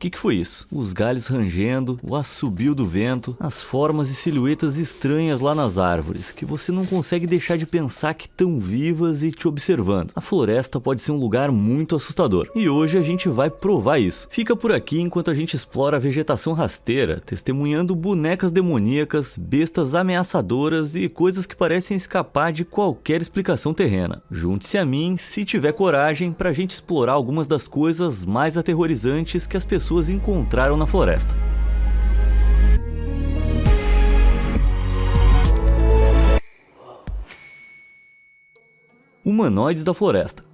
que foi isso? Os galhos rangendo, o assobio do vento, as formas e silhuetas estranhas lá nas árvores, que você não consegue deixar de pensar que estão vivas e te observando. A floresta pode ser um lugar muito assustador, e hoje a gente vai provar isso. Fica por aqui enquanto a gente explora a vegetação rasteira, testemunhando bonecas demoníacas, bestas ameaçadoras e coisas que parecem escapar de qualquer explicação terrena. Junte-se a mim, se tiver coragem, pra gente explorar algumas das coisas mais aterrorizantes que as pessoas encontraram na floresta. Humanoides da floresta.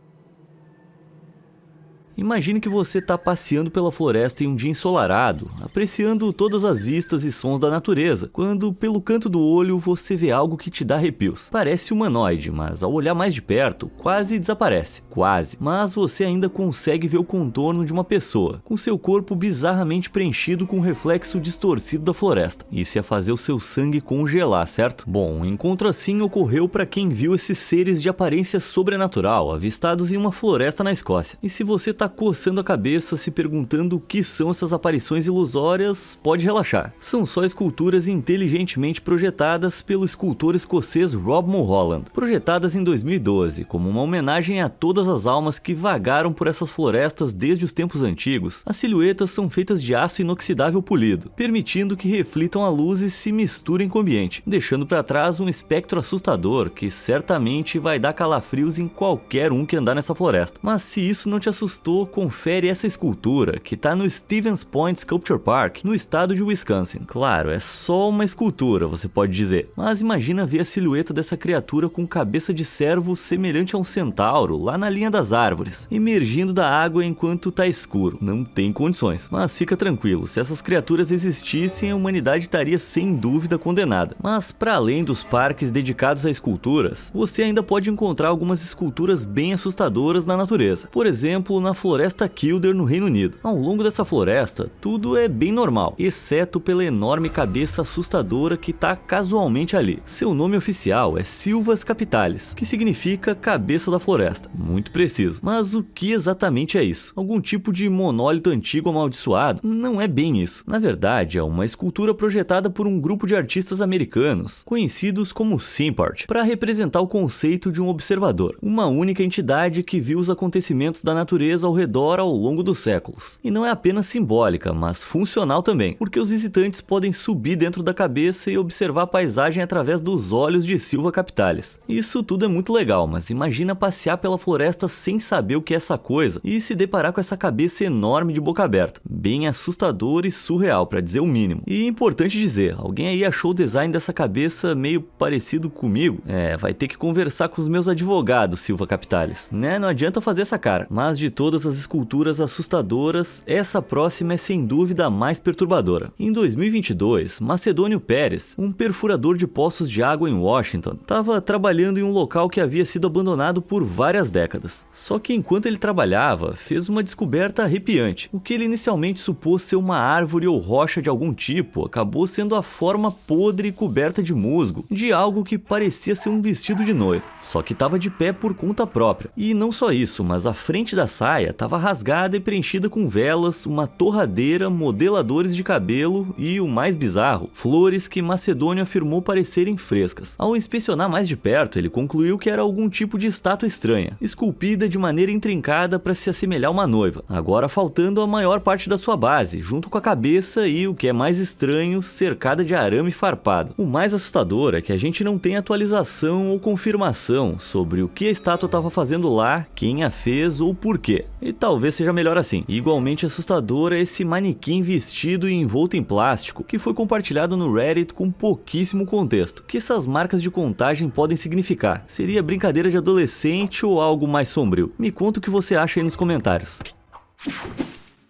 Imagine que você está passeando pela floresta em um dia ensolarado, apreciando todas as vistas e sons da natureza, quando pelo canto do olho você vê algo que te dá arrepios. Parece humanoide, mas ao olhar mais de perto, quase desaparece. Quase. Mas você ainda consegue ver o contorno de uma pessoa, com seu corpo bizarramente preenchido com o reflexo distorcido da floresta. Isso ia fazer o seu sangue congelar, certo? Bom, um encontro assim ocorreu para quem viu esses seres de aparência sobrenatural, avistados em uma floresta na Escócia. E se você está coçando a cabeça se perguntando o que são essas aparições ilusórias, pode relaxar. São só esculturas inteligentemente projetadas pelo escultor escocês Rob Mulholland, projetadas em 2012 como uma homenagem a todas as almas que vagaram por essas florestas desde os tempos antigos. As silhuetas são feitas de aço inoxidável polido, permitindo que reflitam a luz e se misturem com o ambiente, deixando para trás um espectro assustador que certamente vai dar calafrios em qualquer um que andar nessa floresta. Mas se isso não te assustou, confere essa escultura que está no Stevens Point Sculpture Park, no estado de Wisconsin. Claro, é só uma escultura, você pode dizer, mas imagina ver a silhueta dessa criatura com cabeça de cervo semelhante a um centauro lá na linha das árvores, emergindo da água enquanto tá escuro. Não tem condições. Mas fica tranquilo, se essas criaturas existissem, a humanidade estaria sem dúvida condenada. Mas para além dos parques dedicados a esculturas, você ainda pode encontrar algumas esculturas bem assustadoras na natureza. Por exemplo, na Floresta Kildare, no Reino Unido. Ao longo dessa floresta, tudo é bem normal, exceto pela enorme cabeça assustadora que está casualmente ali. Seu nome oficial é Silvas Capitalis, que significa cabeça da floresta. Muito preciso. Mas o que exatamente é isso? Algum tipo de monólito antigo amaldiçoado? Não é bem isso. Na verdade, é uma escultura projetada por um grupo de artistas americanos, conhecidos como Simpart, para representar o conceito de um observador, uma única entidade que viu os acontecimentos da natureza ao redor ao longo dos séculos. E não é apenas simbólica, mas funcional também, porque os visitantes podem subir dentro da cabeça e observar a paisagem através dos olhos de Silva Capitalis. Isso tudo é muito legal, mas imagina passear pela floresta sem saber o que é essa coisa e se deparar com essa cabeça enorme de boca aberta. Bem assustador e surreal, para dizer o mínimo. E importante dizer, alguém aí achou o design dessa cabeça meio parecido comigo? Vai ter que conversar com os meus advogados, Silva Capitalis. Não adianta fazer essa cara. Mas de todas as esculturas assustadoras, essa próxima é sem dúvida a mais perturbadora. Em 2022, Macedônio Pérez, um perfurador de poços de água em Washington, estava trabalhando em um local que havia sido abandonado por várias décadas. Só que enquanto ele trabalhava, fez uma descoberta arrepiante. O que ele inicialmente supôs ser uma árvore ou rocha de algum tipo, acabou sendo a forma podre e coberta de musgo, de algo que parecia ser um vestido de noiva. Só que estava de pé por conta própria. E não só isso, mas a frente da saia estava rasgada e preenchida com velas, uma torradeira, modeladores de cabelo e, o mais bizarro, flores que Macedônio afirmou parecerem frescas. Ao inspecionar mais de perto, ele concluiu que era algum tipo de estátua estranha, esculpida de maneira intrincada para se assemelhar a uma noiva, agora faltando a maior parte da sua base, junto com a cabeça e, o que é mais estranho, cercada de arame farpado. O mais assustador é que a gente não tem atualização ou confirmação sobre o que a estátua estava fazendo lá, quem a fez ou por quê. E talvez seja melhor assim. Igualmente assustador é esse manequim vestido e envolto em plástico, que foi compartilhado no Reddit com pouquíssimo contexto. O que essas marcas de contagem podem significar? Seria brincadeira de adolescente ou algo mais sombrio? Me conta o que você acha aí nos comentários.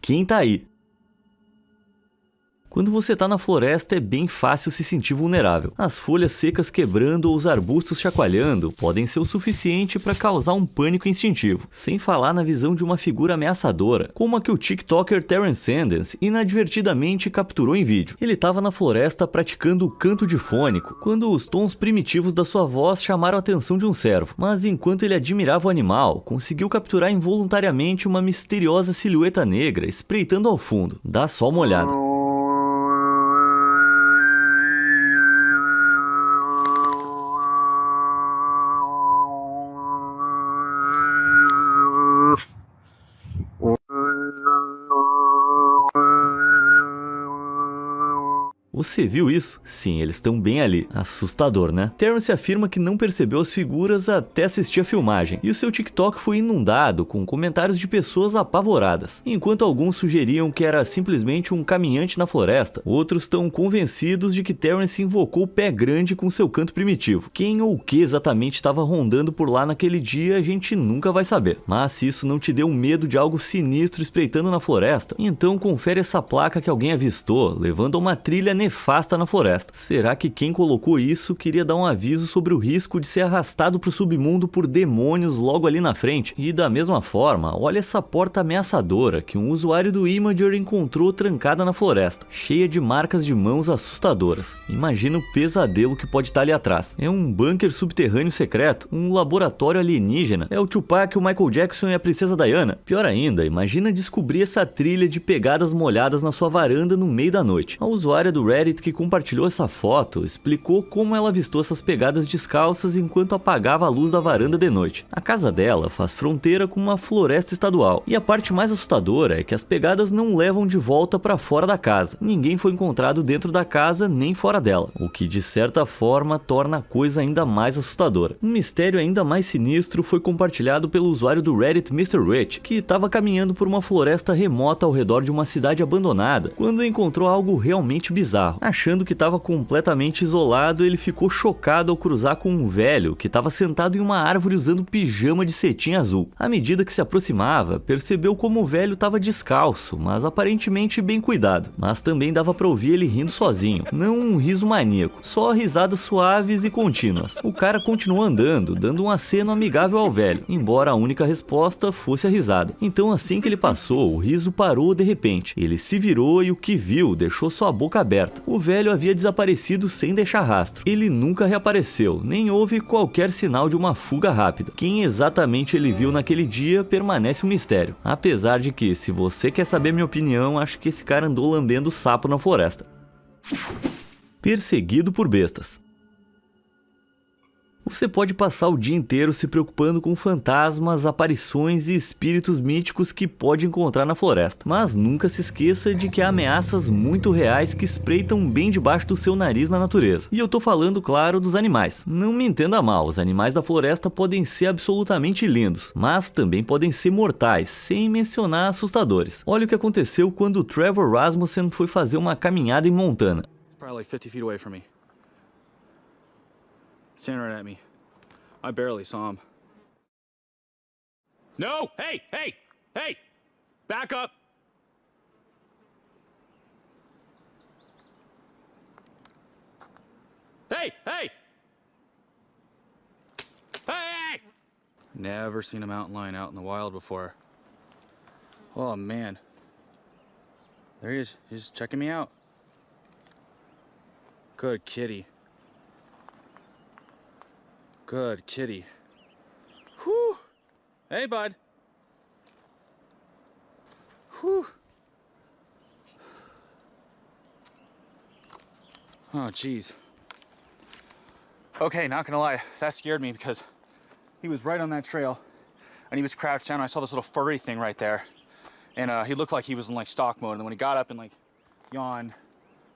Quem tá aí? Quando você tá na floresta é bem fácil se sentir vulnerável. As folhas secas quebrando ou os arbustos chacoalhando podem ser o suficiente para causar um pânico instintivo, sem falar na visão de uma figura ameaçadora, como a que o TikToker Terrence Sanders inadvertidamente capturou em vídeo. Ele estava na floresta praticando o canto difônico, quando os tons primitivos da sua voz chamaram a atenção de um cervo, mas enquanto ele admirava o animal, conseguiu capturar involuntariamente uma misteriosa silhueta negra espreitando ao fundo. Dá só uma olhada. Você viu isso? Sim, eles estão bem ali. Assustador, né? Terrence afirma que não percebeu as figuras até assistir a filmagem, e o seu TikTok foi inundado com comentários de pessoas apavoradas. Enquanto alguns sugeriam que era simplesmente um caminhante na floresta, outros estão convencidos de que Terrence invocou o pé grande com seu canto primitivo. Quem ou o que exatamente estava rondando por lá naquele dia, a gente nunca vai saber. Mas se isso não te deu medo de algo sinistro espreitando na floresta, então confere essa placa que alguém avistou, levando a uma trilha nefasta na floresta. Será que quem colocou isso queria dar um aviso sobre o risco de ser arrastado para o submundo por demônios logo ali na frente? E da mesma forma, olha essa porta ameaçadora que um usuário do Imager encontrou trancada na floresta, cheia de marcas de mãos assustadoras. Imagina o pesadelo que pode estar ali atrás. É um bunker subterrâneo secreto? Um laboratório alienígena? É o Tupac, o Michael Jackson e a princesa Diana? Pior ainda, imagina descobrir essa trilha de pegadas molhadas na sua varanda no meio da noite. A usuária do Reddit que compartilhou essa foto explicou como ela avistou essas pegadas descalças enquanto apagava a luz da varanda de noite. A casa dela faz fronteira com uma floresta estadual, e a parte mais assustadora é que as pegadas não levam de volta para fora da casa. Ninguém foi encontrado dentro da casa nem fora dela, o que de certa forma torna a coisa ainda mais assustadora. Um mistério ainda mais sinistro foi compartilhado pelo usuário do Reddit Mr. Rich, que estava caminhando por uma floresta remota ao redor de uma cidade abandonada, quando encontrou algo realmente bizarro. Achando que estava completamente isolado, ele ficou chocado ao cruzar com um velho que estava sentado em uma árvore usando pijama de cetim azul. À medida que se aproximava, percebeu como o velho estava descalço, mas aparentemente bem cuidado. Mas também dava para ouvir ele rindo sozinho, não um riso maníaco, só risadas suaves e contínuas. O cara continuou andando, dando um aceno amigável ao velho, embora a única resposta fosse a risada. Então assim que ele passou, o riso parou de repente. Ele se virou e o que viu deixou sua boca aberta. O velho havia desaparecido sem deixar rastro. Ele nunca reapareceu, nem houve qualquer sinal de uma fuga rápida. Quem exatamente ele viu naquele dia permanece um mistério. Apesar de que, se você quer saber minha opinião, acho que esse cara andou lambendo sapo na floresta. Perseguido por bestas. Você pode passar o dia inteiro se preocupando com fantasmas, aparições e espíritos míticos que pode encontrar na floresta, mas nunca se esqueça de que há ameaças muito reais que espreitam bem debaixo do seu nariz na natureza. E eu tô falando, claro, dos animais. Não me entenda mal, os animais da floresta podem ser absolutamente lindos, mas também podem ser mortais, sem mencionar assustadores. Olha o que aconteceu quando Trevor Rasmussen foi fazer uma caminhada em Montana. Probably like 50 feet away from me. Staring right at me. I barely saw him. No! Hey! Hey! Hey! Back up! Hey! Hey! Hey! Never seen a mountain lion out in the wild before. Oh man. There he is. He's checking me out. Good kitty. Good kitty. Whew. Hey, bud. Whew. Oh, jeez. Okay, not gonna lie, that scared me because he was right on that trail and he was crouched down. I saw this little furry thing right there, and he looked like he was in like stalk mode. And when he got up and like yawned,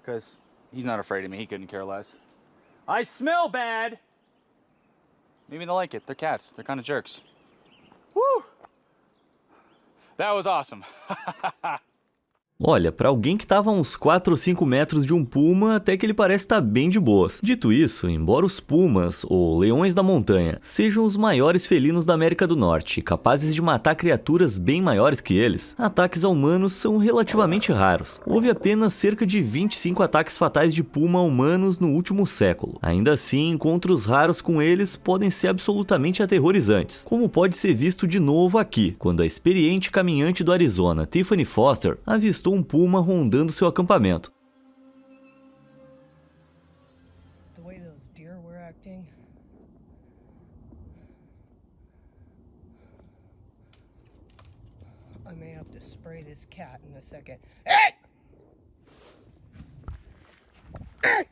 because he's not afraid of me, he couldn't care less. I smell bad. Maybe they'll like it. They're cats. They're kind of jerks. Woo! That was awesome. Olha, pra alguém que tava a uns 4 ou 5 metros de um puma, até que ele parece estar bem de boas. Dito isso, embora os pumas, ou leões da montanha, sejam os maiores felinos da América do Norte, capazes de matar criaturas bem maiores que eles, ataques a humanos são relativamente raros. Houve apenas cerca de 25 ataques fatais de puma a humanos no último século. Ainda assim, encontros raros com eles podem ser absolutamente aterrorizantes, como pode ser visto de novo aqui, quando a experiente caminhante do Arizona, Tiffany Foster, avistou um puma rondando seu acampamento. The way those deer were acting. I may have to spray this cat in a second. Hey! Hey!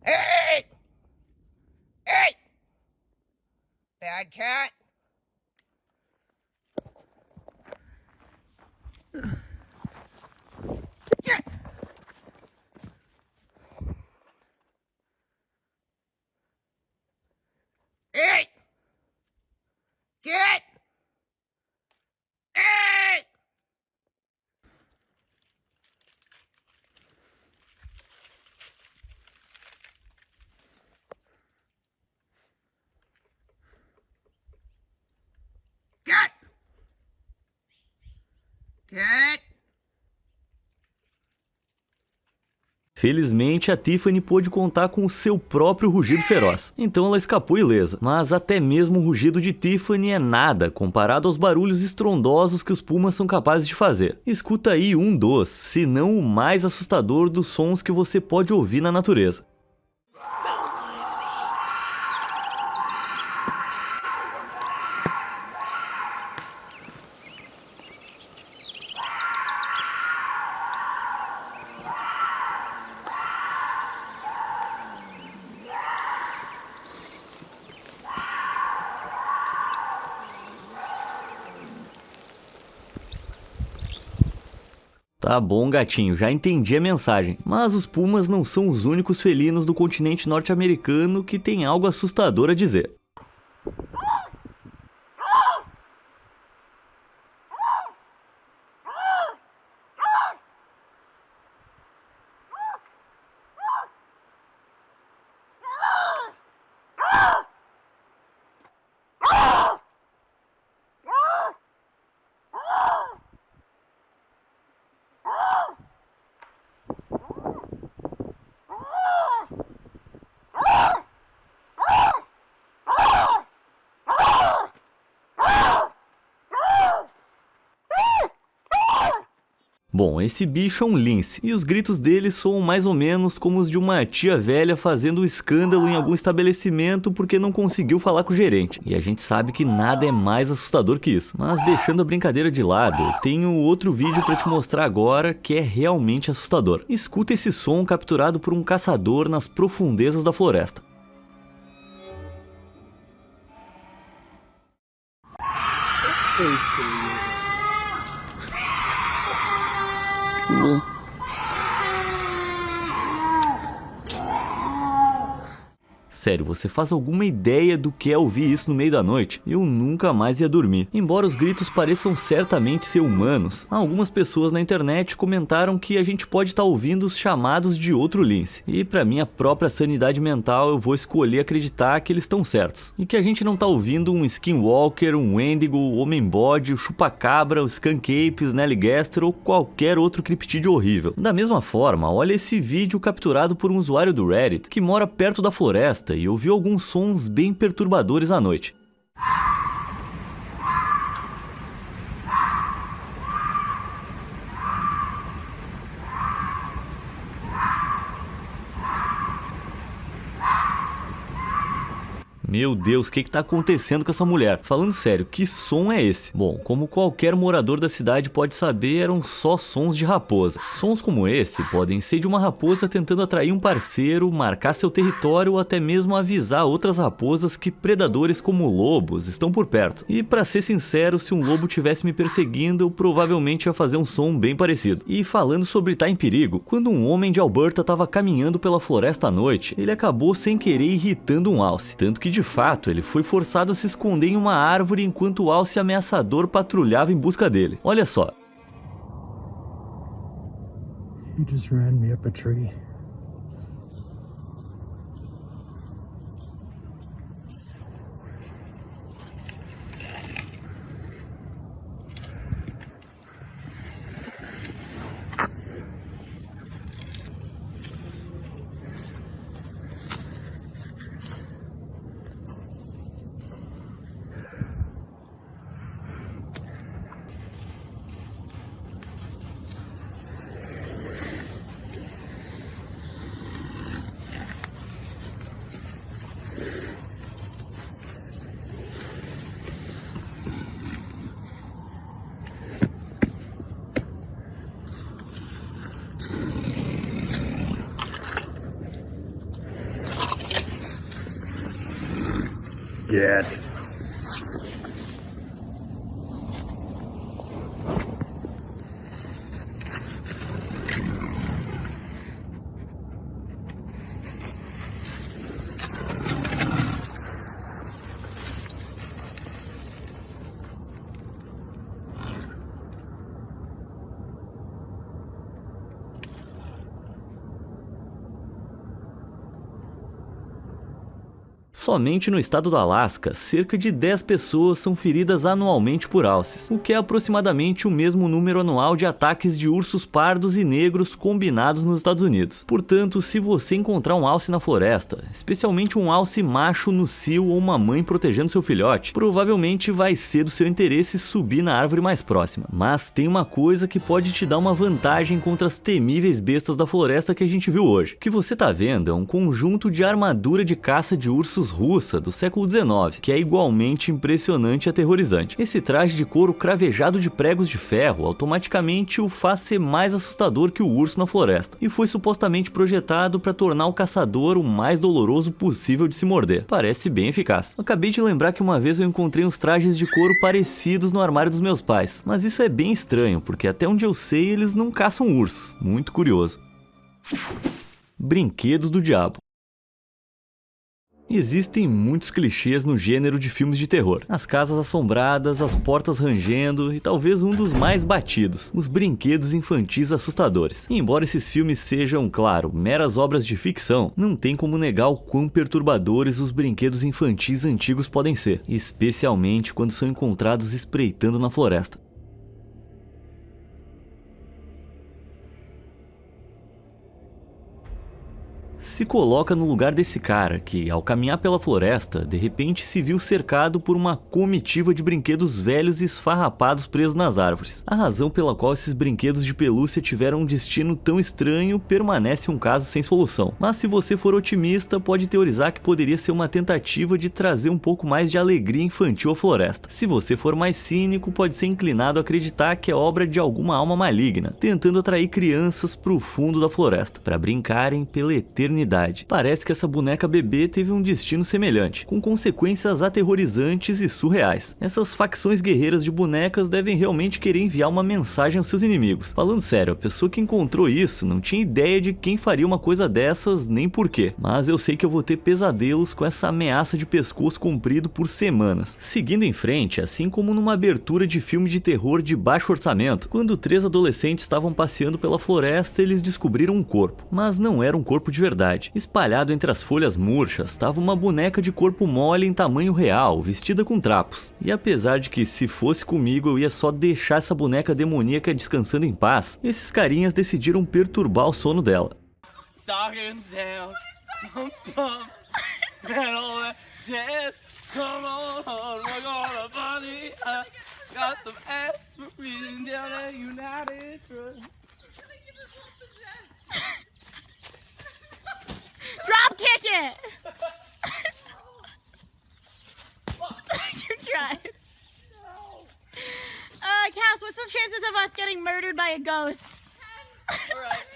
Hey! Hey! Bad cat. Get! Hey! Get! Hey! Get! Get! Felizmente, a Tiffany pôde contar com o seu próprio rugido feroz, então ela escapou ilesa. Mas até mesmo o rugido de Tiffany é nada comparado aos barulhos estrondosos que os pumas são capazes de fazer. Escuta aí um dos, se não o mais assustador dos sons que você pode ouvir na natureza. Tá bom, gatinho, já entendi a mensagem. Mas os pumas não são os únicos felinos do continente norte-americano que têm algo assustador a dizer. Bom, esse bicho é um lince, e os gritos dele soam mais ou menos como os de uma tia velha fazendo um escândalo em algum estabelecimento porque não conseguiu falar com o gerente. E a gente sabe que nada é mais assustador que isso. Mas deixando a brincadeira de lado, eu tenho outro vídeo pra te mostrar agora que é realmente assustador. Escuta esse som capturado por um caçador nas profundezas da floresta. Sério, você faz alguma ideia do que é ouvir isso no meio da noite? Eu nunca mais ia dormir. Embora os gritos pareçam certamente ser humanos, algumas pessoas na internet comentaram que a gente pode estar ouvindo os chamados de outro lince. E pra minha própria sanidade mental, eu vou escolher acreditar que eles estão certos. E que a gente não tá ouvindo um Skinwalker, um Wendigo, o Homem-Bode, o Chupacabra, o Skunk Ape, o Snallygaster ou qualquer outro criptídeo horrível. Da mesma forma, olha esse vídeo capturado por um usuário do Reddit que mora perto da floresta e ouviu alguns sons bem perturbadores à noite. Meu Deus, o que tá acontecendo com essa mulher? Falando sério, que som é esse? Bom, como qualquer morador da cidade pode saber, eram só sons de raposa. Sons como esse podem ser de uma raposa tentando atrair um parceiro, marcar seu território ou até mesmo avisar outras raposas que predadores como lobos estão por perto. E pra ser sincero, se um lobo tivesse me perseguindo, eu provavelmente ia fazer um som bem parecido. E falando sobre estar em perigo, quando um homem de Alberta estava caminhando pela floresta à noite, ele acabou sem querer irritando um alce, tanto que de de fato, ele foi forçado a se esconder em uma árvore enquanto o alce ameaçador patrulhava em busca dele. Olha só. He just ran me up a tree. Get. Somente no estado do Alasca, cerca de 10 pessoas são feridas anualmente por alces, o que é aproximadamente o mesmo número anual de ataques de ursos pardos e negros combinados nos Estados Unidos. Portanto, se você encontrar um alce na floresta, especialmente um alce macho no cio ou uma mãe protegendo seu filhote, provavelmente vai ser do seu interesse subir na árvore mais próxima. Mas tem uma coisa que pode te dar uma vantagem contra as temíveis bestas da floresta que a gente viu hoje. O que você tá vendo é um conjunto de armadura de caça de ursos russa do século XIX, que é igualmente impressionante e aterrorizante. Esse traje de couro cravejado de pregos de ferro automaticamente o faz ser mais assustador que o urso na floresta, e foi supostamente projetado para tornar o caçador o mais doloroso possível de se morder. Parece bem eficaz. Acabei de lembrar que uma vez eu encontrei uns trajes de couro parecidos no armário dos meus pais, mas isso é bem estranho, porque até onde eu sei eles não caçam ursos. Muito curioso. Brinquedos do diabo. Existem muitos clichês no gênero de filmes de terror. As casas assombradas, as portas rangendo e talvez um dos mais batidos, os brinquedos infantis assustadores. E embora esses filmes sejam, claro, meras obras de ficção, não tem como negar o quão perturbadores os brinquedos infantis antigos podem ser, especialmente quando são encontrados espreitando na floresta. Se coloca no lugar desse cara que, ao caminhar pela floresta, de repente se viu cercado por uma comitiva de brinquedos velhos e esfarrapados presos nas árvores. A razão pela qual esses brinquedos de pelúcia tiveram um destino tão estranho permanece um caso sem solução. Mas se você for otimista, pode teorizar que poderia ser uma tentativa de trazer um pouco mais de alegria infantil à floresta. Se você for mais cínico, pode ser inclinado a acreditar que é obra de alguma alma maligna, tentando atrair crianças para o fundo da floresta, para brincarem pela eternidade. Parece que essa boneca bebê teve um destino semelhante, com consequências aterrorizantes e surreais. Essas facções guerreiras de bonecas devem realmente querer enviar uma mensagem aos seus inimigos. Falando sério, a pessoa que encontrou isso não tinha ideia de quem faria uma coisa dessas nem por quê. Mas eu sei que eu vou ter pesadelos com essa ameaça de pescoço comprido por semanas. Seguindo em frente, assim como numa abertura de filme de terror de baixo orçamento, quando 3 adolescentes estavam passeando pela floresta, eles descobriram um corpo. Mas não era um corpo de verdade. Espalhado entre as folhas murchas estava uma boneca de corpo mole em tamanho real, vestida com trapos. E apesar de que se fosse comigo eu ia só deixar essa boneca demoníaca descansando em paz, esses carinhas decidiram perturbar o sono dela. Drop kick it! You tried. No. Cass, what's the chances of us getting murdered by a ghost? Alright.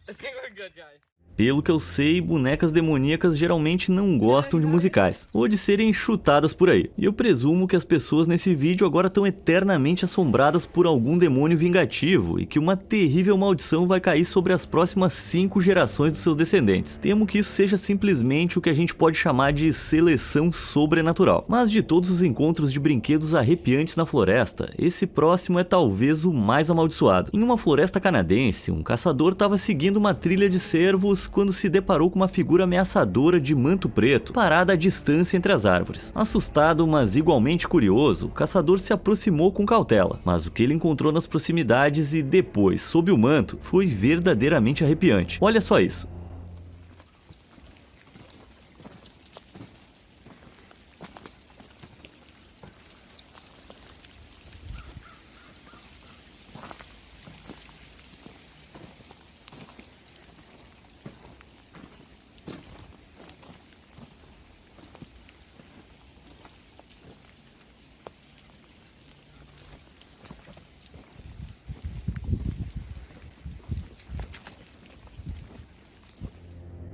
I think we're good, guys. Pelo que eu sei, bonecas demoníacas geralmente não gostam de musicais, ou de serem chutadas por aí. E eu presumo que as pessoas nesse vídeo agora estão eternamente assombradas por algum demônio vingativo e que uma terrível maldição vai cair sobre as próximas 5 gerações dos seus descendentes. Temo que isso seja simplesmente o que a gente pode chamar de seleção sobrenatural. Mas de todos os encontros de brinquedos arrepiantes na floresta, esse próximo é talvez o mais amaldiçoado. Em uma floresta canadense, um caçador estava seguindo uma trilha de cervos quando se deparou com uma figura ameaçadora de manto preto, parada à distância entre as árvores. Assustado, mas igualmente curioso, o caçador se aproximou com cautela, mas o que ele encontrou nas proximidades e depois, sob o manto, foi verdadeiramente arrepiante. Olha só isso.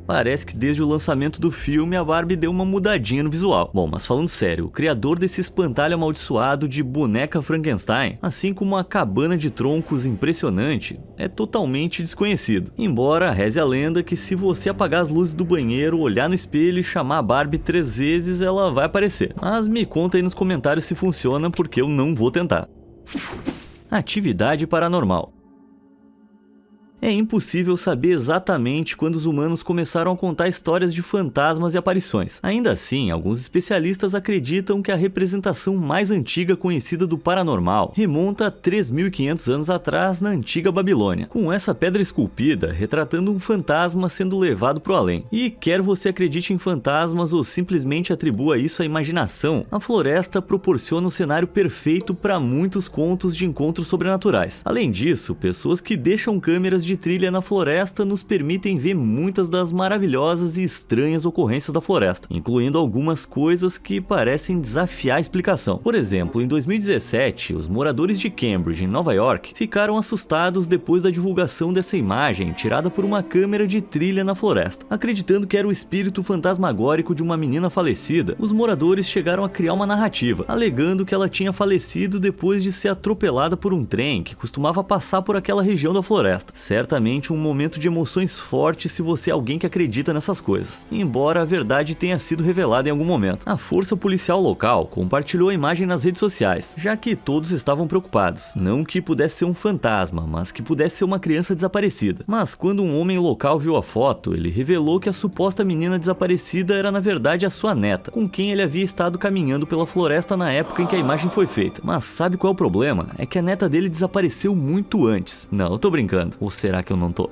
Parece que desde o lançamento do filme a Barbie deu uma mudadinha no visual. Bom, mas falando sério, o criador desse espantalho amaldiçoado de boneca Frankenstein, assim como uma cabana de troncos impressionante, é totalmente desconhecido. Embora reze a lenda que se você apagar as luzes do banheiro, olhar no espelho e chamar a Barbie 3 vezes, ela vai aparecer. Mas me conta aí nos comentários se funciona, porque eu não vou tentar. Atividade paranormal. É impossível saber exatamente quando os humanos começaram a contar histórias de fantasmas e aparições. Ainda assim, alguns especialistas acreditam que a representação mais antiga conhecida do paranormal remonta a 3.500 anos atrás na antiga Babilônia, com essa pedra esculpida retratando um fantasma sendo levado para o além. E quer você acredite em fantasmas ou simplesmente atribua isso à imaginação, a floresta proporciona um cenário perfeito para muitos contos de encontros sobrenaturais. Além disso, pessoas que deixam câmeras de trilha na floresta nos permitem ver muitas das maravilhosas e estranhas ocorrências da floresta, incluindo algumas coisas que parecem desafiar a explicação. Por exemplo, em 2017, os moradores de Cambridge, em Nova York, ficaram assustados depois da divulgação dessa imagem tirada por uma câmera de trilha na floresta. Acreditando que era o espírito fantasmagórico de uma menina falecida, os moradores chegaram a criar uma narrativa, alegando que ela tinha falecido depois de ser atropelada por um trem que costumava passar por aquela região da floresta. Certamente um momento de emoções fortes se você é alguém que acredita nessas coisas, embora a verdade tenha sido revelada em algum momento. A força policial local compartilhou a imagem nas redes sociais, já que todos estavam preocupados. Não que pudesse ser um fantasma, mas que pudesse ser uma criança desaparecida. Mas quando um homem local viu a foto, ele revelou que a suposta menina desaparecida era na verdade a sua neta, com quem ele havia estado caminhando pela floresta na época em que a imagem foi feita. Mas sabe qual é o problema? É que a neta dele desapareceu muito antes. Não, eu tô brincando. Ou será que eu não tô?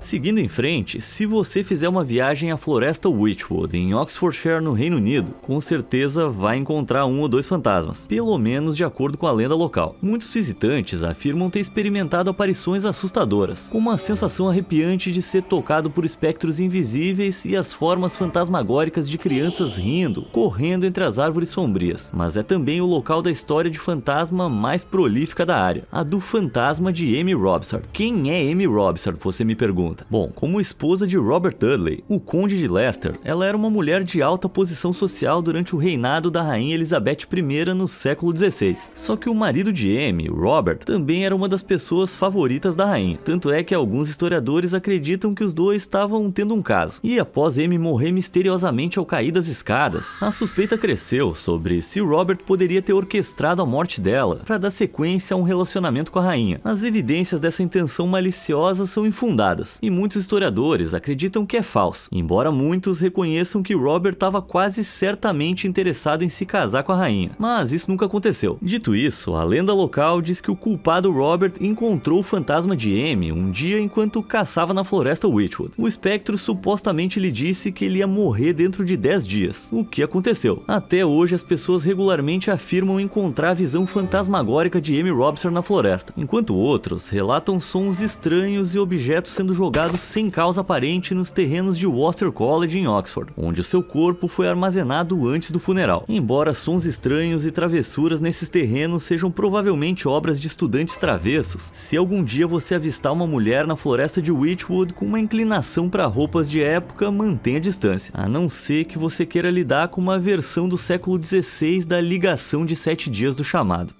Seguindo em frente, se você fizer uma viagem à Floresta Witchwood, em Oxfordshire, no Reino Unido, com certeza vai encontrar um ou dois fantasmas, pelo menos de acordo com a lenda local. Muitos visitantes afirmam ter experimentado aparições assustadoras, com uma sensação arrepiante de ser tocado por espectros invisíveis e as formas fantasmagóricas de crianças rindo, correndo entre as árvores sombrias. Mas é também o local da história de fantasma mais prolífica da área, a do fantasma de Amy Robsart. Quem é Amy Robsart, você me pergunta? Bom, como esposa de Robert Dudley, o Conde de Leicester, ela era uma mulher de alta posição social durante o reinado da Rainha Elizabeth I no século XVI. Só que o marido de Amy, Robert, também era uma das pessoas favoritas da rainha. Tanto é que alguns historiadores acreditam que os dois estavam tendo um caso. E após Amy morrer misteriosamente ao cair das escadas, a suspeita cresceu sobre se Robert poderia ter orquestrado a morte dela para dar sequência a um relacionamento com a rainha. As evidências dessa intenção maliciosa são infundadas, e muitos historiadores acreditam que é falso, embora muitos reconheçam que Robert estava quase certamente interessado em se casar com a rainha, mas isso nunca aconteceu. Dito isso, a lenda local diz que o culpado Robert encontrou o fantasma de Amy um dia enquanto caçava na floresta Witchwood. O espectro supostamente lhe disse que ele ia morrer dentro de 10 dias, o que aconteceu. Até hoje as pessoas regularmente afirmam encontrar a visão fantasmagórica de Amy Robsart na floresta, enquanto outros relatam sons estranhos e objetos sendo jogados jogado sem causa aparente nos terrenos de Worcester College em Oxford, onde o seu corpo foi armazenado antes do funeral. Embora sons estranhos e travessuras nesses terrenos sejam provavelmente obras de estudantes travessos, se algum dia você avistar uma mulher na floresta de Witchwood com uma inclinação para roupas de época, mantenha a distância, a não ser que você queira lidar com uma versão do século XVI da ligação de 7 dias do chamado.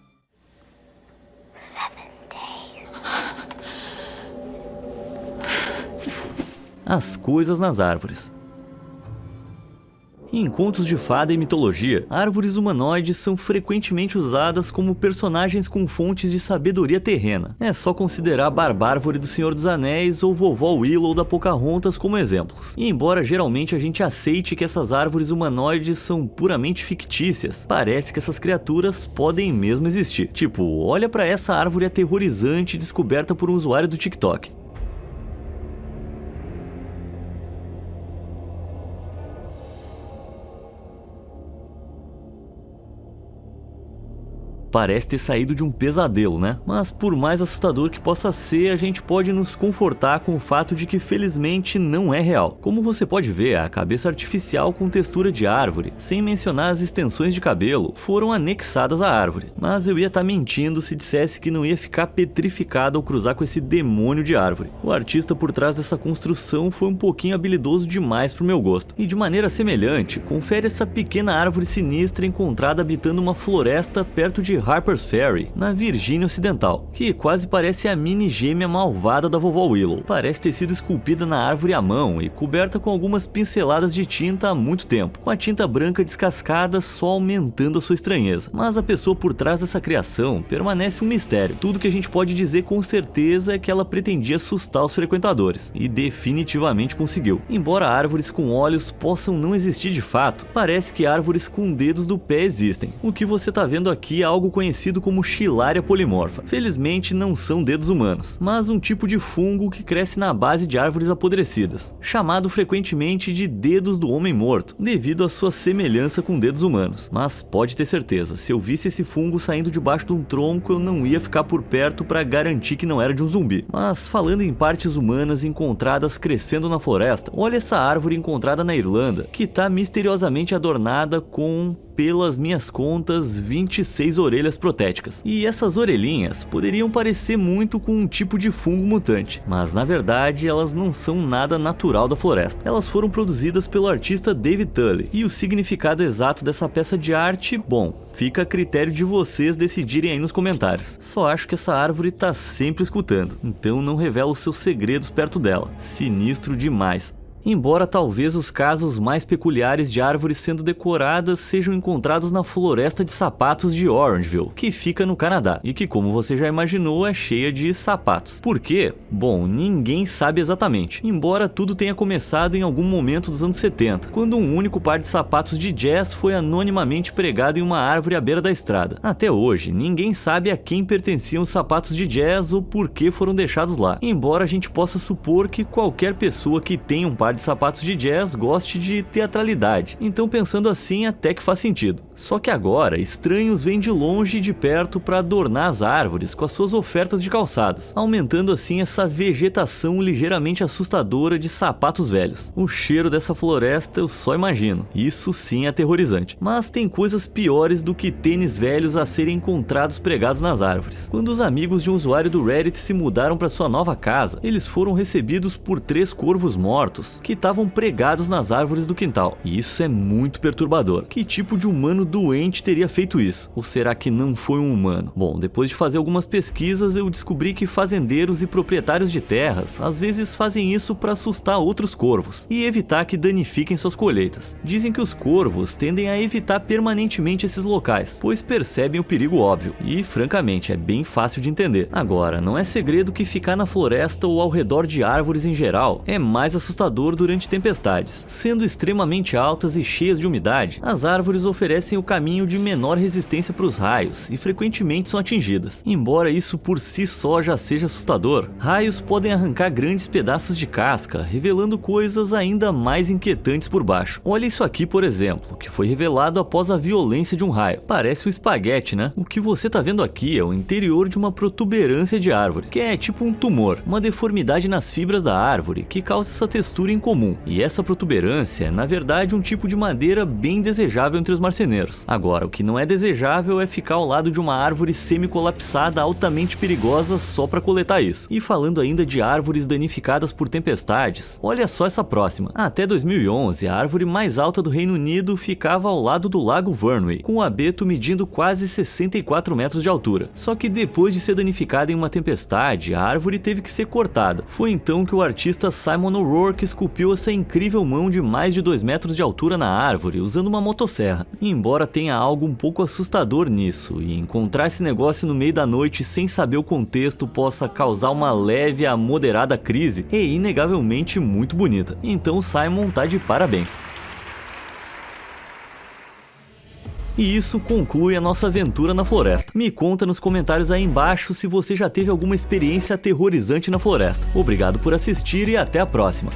As coisas nas árvores. Em contos de fada e mitologia, árvores humanoides são frequentemente usadas como personagens com fontes de sabedoria terrena. É só considerar Barbárvore do Senhor dos Anéis ou Vovó Willow da Pocahontas como exemplos. E embora geralmente a gente aceite que essas árvores humanoides são puramente fictícias, parece que essas criaturas podem mesmo existir. Tipo, olha pra essa árvore aterrorizante descoberta por um usuário do TikTok. Parece ter saído de um pesadelo, né? Mas por mais assustador que possa ser, a gente pode nos confortar com o fato de que felizmente não é real. Como você pode ver, a cabeça artificial com textura de árvore, sem mencionar as extensões de cabelo, foram anexadas à árvore. Mas eu ia estar mentindo se dissesse que não ia ficar petrificado ao cruzar com esse demônio de árvore. O artista por trás dessa construção foi um pouquinho habilidoso demais pro meu gosto. E de maneira semelhante, confere essa pequena árvore sinistra encontrada habitando uma floresta perto de Harper's Ferry, na Virgínia Ocidental, que quase parece a mini gêmea malvada da Vovó Willow. Parece ter sido esculpida na árvore à mão e coberta com algumas pinceladas de tinta há muito tempo, com a tinta branca descascada só aumentando a sua estranheza. Mas a pessoa por trás dessa criação permanece um mistério. Tudo que a gente pode dizer com certeza é que ela pretendia assustar os frequentadores, e definitivamente conseguiu. Embora árvores com olhos possam não existir de fato, parece que árvores com dedos do pé existem. O que você tá vendo aqui é algo conhecido como Chilaria polimorfa. Felizmente não são dedos humanos, mas um tipo de fungo que cresce na base de árvores apodrecidas, chamado frequentemente de dedos do homem morto, devido à sua semelhança com dedos humanos. Mas pode ter certeza, se eu visse esse fungo saindo debaixo de um tronco, eu não ia ficar por perto para garantir que não era de um zumbi. Mas falando em partes humanas encontradas crescendo na floresta, olha essa árvore encontrada na Irlanda, que tá misteriosamente adornada com, pelas minhas contas, 26 orelhas protéticas. E essas orelhinhas poderiam parecer muito com um tipo de fungo mutante, mas na verdade elas não são nada natural da floresta. Elas foram produzidas pelo artista David Tully, e o significado exato dessa peça de arte, bom, fica a critério de vocês decidirem aí nos comentários. Só acho que essa árvore tá sempre escutando, então não revela os seus segredos perto dela. Sinistro demais. Embora talvez os casos mais peculiares de árvores sendo decoradas sejam encontrados na floresta de sapatos de Orangeville, que fica no Canadá, e que, como você já imaginou, é cheia de sapatos. Por quê? Bom, ninguém sabe exatamente, embora tudo tenha começado em algum momento dos anos 70, quando um único par de sapatos de jazz foi anonimamente pregado em uma árvore à beira da estrada. Até hoje, ninguém sabe a quem pertenciam os sapatos de jazz ou por que foram deixados lá, embora a gente possa supor que qualquer pessoa que tenha um par de sapatos de jazz goste de teatralidade, então pensando assim até que faz sentido. Só que agora, estranhos vêm de longe e de perto para adornar as árvores com as suas ofertas de calçados, aumentando assim essa vegetação ligeiramente assustadora de sapatos velhos. O cheiro dessa floresta eu só imagino, isso sim é aterrorizante. Mas tem coisas piores do que tênis velhos a serem encontrados pregados nas árvores. Quando os amigos de um usuário do Reddit se mudaram para sua nova casa, eles foram recebidos por 3 corvos mortos que estavam pregados nas árvores do quintal. E isso é muito perturbador. Que tipo de humano doente teria feito isso? Ou será que não foi um humano? Bom, depois de fazer algumas pesquisas, eu descobri que fazendeiros e proprietários de terras às vezes fazem isso para assustar outros corvos e evitar que danifiquem suas colheitas. Dizem que os corvos tendem a evitar permanentemente esses locais, pois percebem o perigo óbvio. E, francamente, é bem fácil de entender. Agora, não é segredo que ficar na floresta ou ao redor de árvores em geral é mais assustador durante tempestades. Sendo extremamente altas e cheias de umidade, as árvores oferecem oferecem o caminho de menor resistência para os raios e frequentemente são atingidas. Embora isso por si só já seja assustador, raios podem arrancar grandes pedaços de casca, revelando coisas ainda mais inquietantes por baixo. Olha isso aqui, por exemplo, que foi revelado após a violência de um raio. Parece um espaguete, né? O que você tá vendo aqui é o interior de uma protuberância de árvore, que é tipo um tumor, uma deformidade nas fibras da árvore que causa essa textura incomum. E essa protuberância é, na verdade, um tipo de madeira bem desejável entre os marceneiros. Agora, o que não é desejável é ficar ao lado de uma árvore semi-colapsada altamente perigosa só para coletar isso. E falando ainda de árvores danificadas por tempestades, olha só essa próxima. Até 2011, a árvore mais alta do Reino Unido ficava ao lado do Lago Vyrnwy, com o abeto medindo quase 64 metros de altura. Só que depois de ser danificada em uma tempestade, a árvore teve que ser cortada. Foi então que o artista Simon O'Rourke esculpiu essa incrível mão de mais de 2 metros de altura na árvore, usando uma motosserra. E embora tenha algo um pouco assustador nisso, e encontrar esse negócio no meio da noite sem saber o contexto possa causar uma leve a moderada crise, é inegavelmente muito bonita. Então Simon tá de parabéns. E isso conclui a nossa aventura na floresta. Me conta nos comentários aí embaixo se você já teve alguma experiência aterrorizante na floresta. Obrigado por assistir e até a próxima.